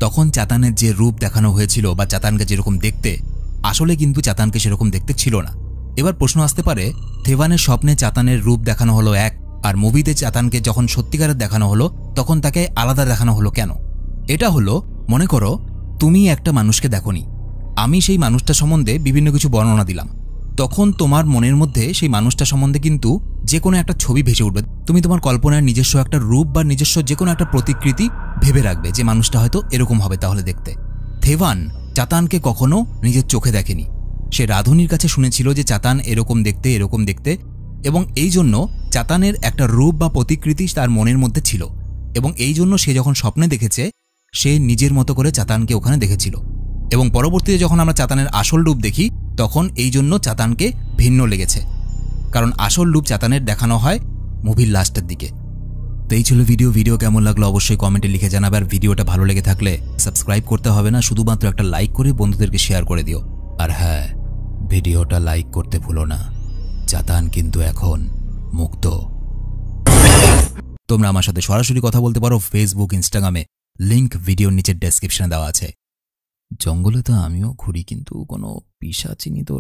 তখন চাতানের যে রূপ দেখানো হয়েছিল বা চাতানকে যেরকম দেখতে, আসলে কিন্তু চাতানকে সেরকম দেখতে ছিল না। এবার প্রশ্ন আসতে পারে থেভানের স্বপ্নে চাতানের রূপ দেখানো হলো এক, আর মুভিতে চাতানকে যখন সত্যিকারের দেখানো হলো তখন তাকে আলাদা দেখানো হলো কেন? এটা হলো, মনে করো তুমি একটা মানুষকে দেখোনি, আমি সেই মানুষটা সম্বন্ধে বিভিন্ন কিছু বর্ণনা দিলাম, তখন তোমার মনের মধ্যে সেই মানুষটা সম্বন্ধে কিন্তু যে কোনো একটা ছবি ভেসে উঠবে। তুমি তোমার কল্পনার নিজস্ব একটা রূপ বা নিজস্ব যে কোনো একটা প্রতিকৃতি ভেবে রাখবে যে মানুষটা হয়তো এরকম হবে তাহলে দেখতে। থেভান চাতানকে কখনো নিজের চোখে দেখেনি, সে রাধুনির কাছে শুনেছিল যে চাতান এরকম দেখতে এরকম দেখতে, এবং এই জন্য চাতানের একটা রূপ বা প্রতিকৃতি তার মনের মধ্যে ছিল এবং এই জন্য সে যখন স্বপ্নে দেখেছে সে নিজের মতো করে চাতানকে ওখানে দেখেছিল। এবং পরবর্তীতে যখন আমরা চাতানের আসল রূপ দেখি তখন এই জন্য চাতানকে ভিন্ন লেগেছে, কারণ আসল রূপ চাতানের দেখানো হয় মুভির লাস্টের দিকে। তো এই ছিল ভিডিও কেমন লাগলো অবশ্যই কমেন্টে লিখে জানাবে। আর ভিডিওটা ভালো লেগে থাকলে সাবস্ক্রাইব করতে হবে না, শুধুমাত্র একটা লাইক করে বন্ধুদেরকে শেয়ার করে দিও। আর হ্যাঁ, ভিডিওটা লাইক করতে ভুলো না, চাতান কিন্তু এখন মুক্ত। তোমরা আমার সাথে সরাসরি কথা বলতে পারো ফেসবুক, ইনস্টাগ্রামে, লিংক ভিডিওর নিচের ডেসক্রিপশনে দেওয়া আছে। জঙ্গলে তো আমিও ঘুরি, কিন্তু কোনো পিশাচিনি তো